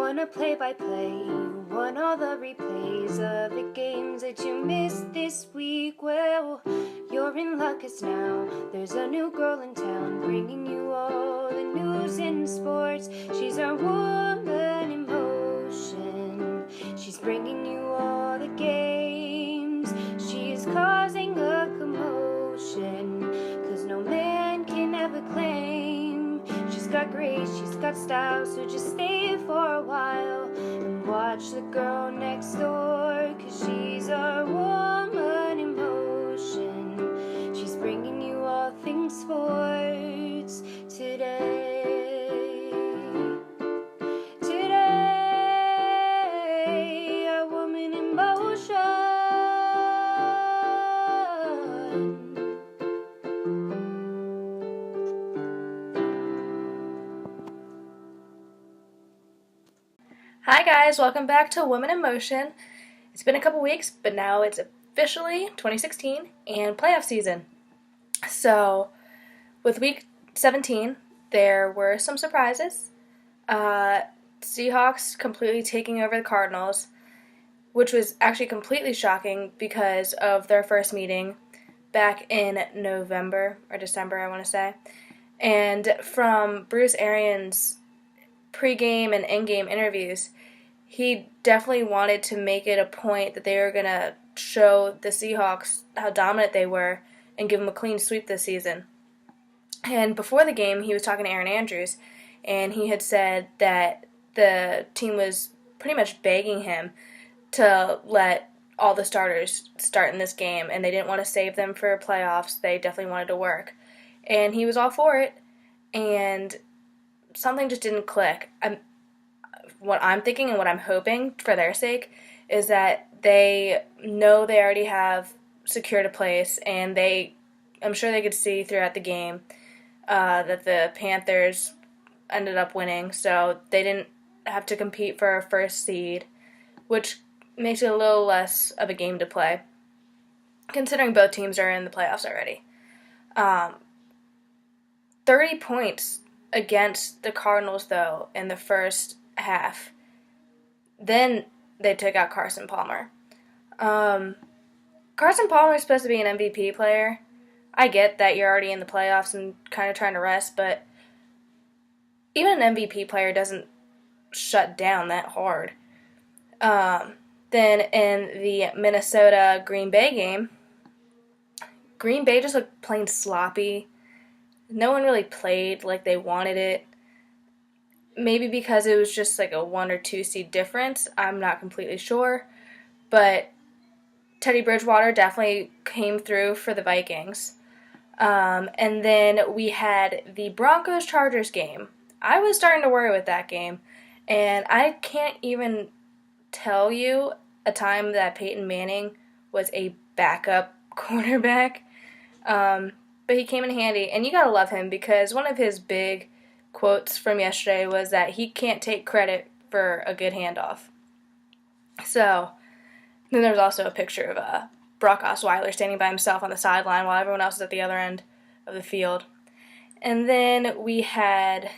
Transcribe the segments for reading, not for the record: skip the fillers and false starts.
want a play-by-play. You want all the replays of the games that you missed this week. Well, you're in luck 'cause now there's a new girl in town bringing you all the news in sports. She's our woman in motion. She's bringing you all the games. She's causing a commotion 'cause no man can ever claim. She's got grace, she's got style, so just stay for a while and watch the girl next door, 'cause she's our woman in motion. She's bringing you all things sports today. Today, a woman in motion. Hi guys, welcome back to Women in Motion. It's been a couple weeks, but now it's officially 2016 and playoff season. So, with week 17, there were some surprises. Seahawks completely taking over the Cardinals, which was actually completely shocking because of their first meeting back in November or December, I want to say. And from Bruce Arians' pregame and endgame interviews, he definitely wanted to make it a point that they were going to show the Seahawks how dominant they were and give them a clean sweep this season. And before the game, he was talking to Aaron Andrews, and he had said that the team was pretty much begging him to let all the starters start in this game, and they didn't want to save them for playoffs. They definitely wanted to work. And he was all for it, and something just didn't click. What I'm thinking and what I'm hoping for their sake is that they know they already have secured a place, and I'm sure they could see throughout the game that the Panthers ended up winning, so they didn't have to compete for a first seed, which makes it a little less of a game to play, considering both teams are in the playoffs already. 30 points against the Cardinals, though, in the first half. Then they took out Carson Palmer. Carson Palmer is supposed to be an MVP player. I get that you're already in the playoffs and kind of trying to rest, but even an MVP player doesn't shut down that hard. Then in the Minnesota-Green Bay game, Green Bay just looked plain sloppy. No one really played like they wanted it. Maybe because it was just like a 1 or 2 seed difference. I'm not completely sure. But Teddy Bridgewater definitely came through for the Vikings. And then we had the Broncos-Chargers game. I was starting to worry with that game. And I can't even tell you a time that Peyton Manning was a backup quarterback. But he came in handy. And you gotta love him because one of his big quotes from yesterday was that he can't take credit for a good handoff. So, then there's also a picture of Brock Osweiler standing by himself on the sideline while everyone else is at the other end of the field. And then we had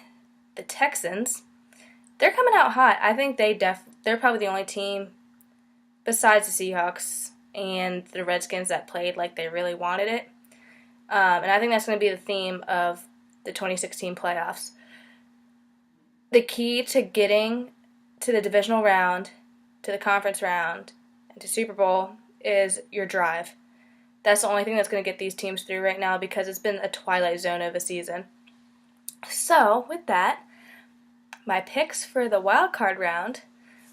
the Texans. They're coming out hot. I think they're probably the only team besides the Seahawks and the Redskins that played like they really wanted it. And I think that's going to be the theme of the 2016 playoffs. The key to getting to the divisional round, to the conference round, and to Super Bowl is your drive. That's the only thing that's going to get these teams through right now because it's been a twilight zone of a season. So, with that, my picks for the wild card round,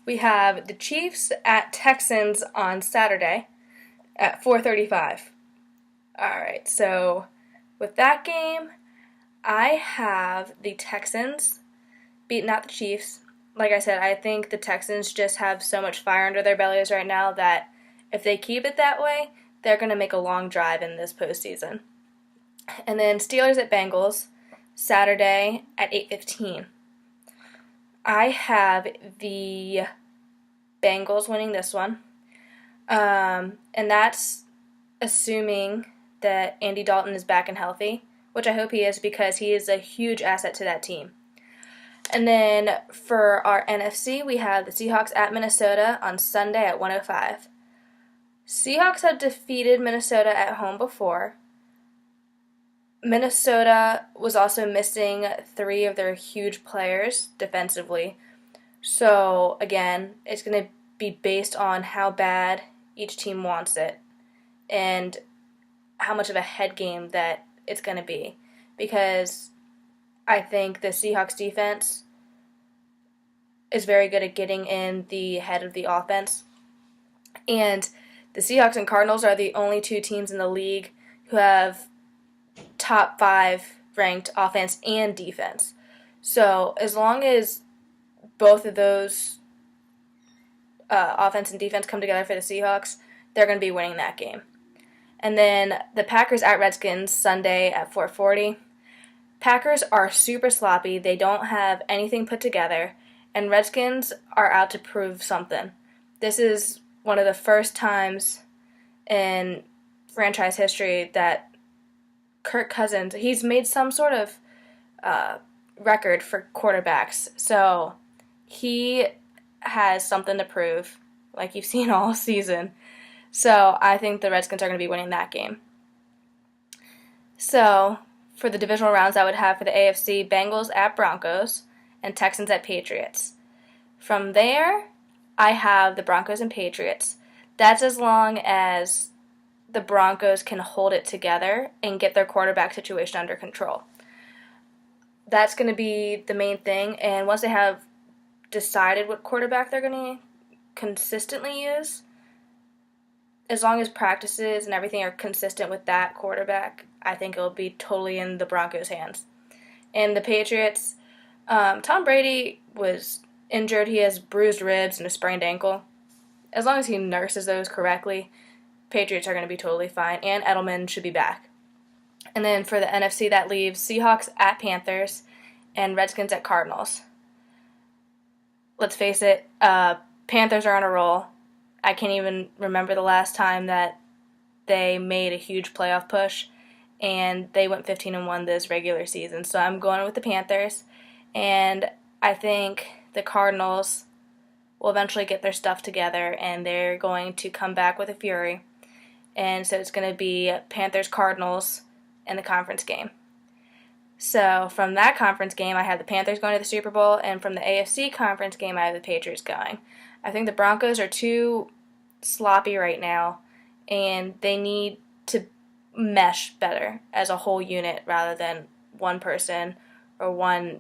we have the Chiefs at Texans on Saturday at 4:35. Alright, so with that game, I have the Texans beating out the Chiefs. Like I said, I think the Texans just have so much fire under their bellies right now that if they keep it that way, they're going to make a long drive in this postseason. And then Steelers at Bengals, Saturday at 8:15. I have the Bengals winning this one. And that's assuming that Andy Dalton is back and healthy, which I hope he is because he is a huge asset to that team. And then for our NFC, we have the Seahawks at Minnesota on Sunday at 1:05. Seahawks have defeated Minnesota at home before. Minnesota was also missing 3 of their huge players defensively. So, again, it's going to be based on how bad each team wants it and how much of a head game that it's going to be. Because I think the Seahawks defense is very good at getting in the head of the offense. And the Seahawks and Cardinals are the only 2 teams in the league who have top 5 ranked offense and defense. So as long as both of those offense and defense come together for the Seahawks, they're going to be winning that game. And then the Packers at Redskins Sunday at 4:40. Packers are super sloppy. They don't have anything put together. And Redskins are out to prove something. This is one of the first times in franchise history that Kirk Cousins, he's made some sort of record for quarterbacks. So he has something to prove, like you've seen all season. So I think the Redskins are going to be winning that game. So for the divisional rounds, I would have for the AFC, Bengals at Broncos and Texans at Patriots. From there, I have the Broncos and Patriots. That's as long as the Broncos can hold it together and get their quarterback situation under control. That's going to be the main thing. And once they have decided what quarterback they're going to consistently use, as long as practices and everything are consistent with that quarterback, I think it'll be totally in the Broncos' hands. And the Patriots, Tom Brady was injured. He has bruised ribs and a sprained ankle. As long as he nurses those correctly, Patriots are going to be totally fine, and Edelman should be back. And then for the NFC, that leaves Seahawks at Panthers and Redskins at Cardinals. Let's face it, Panthers are on a roll. I can't even remember the last time that they made a huge playoff push, and they went 15-1 this regular season. So I'm going with the Panthers, and I think the Cardinals will eventually get their stuff together, and they're going to come back with a fury. And so it's going to be Panthers-Cardinals in the conference game. So from that conference game, I have the Panthers going to the Super Bowl, and from the AFC conference game, I have the Patriots going. I think the Broncos are too sloppy right now, and they need to mesh better as a whole unit rather than one person or one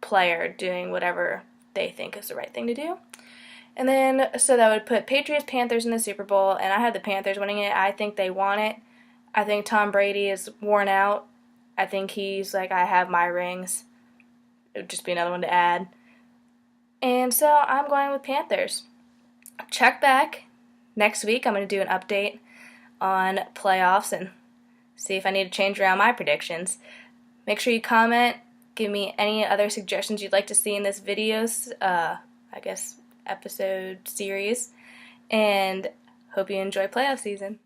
player doing whatever they think is the right thing to do. And then, so that would put Patriots-Panthers in the Super Bowl, and I have the Panthers winning it. I think they want it. I think Tom Brady is worn out. I think he's like, I have my rings. It would just be another one to add. And so I'm going with Panthers. Check back next week. I'm going to do an update on playoffs and see if I need to change around my predictions. Make sure you comment. Give me any other suggestions you'd like to see in this video's, episode series. And hope you enjoy playoff season.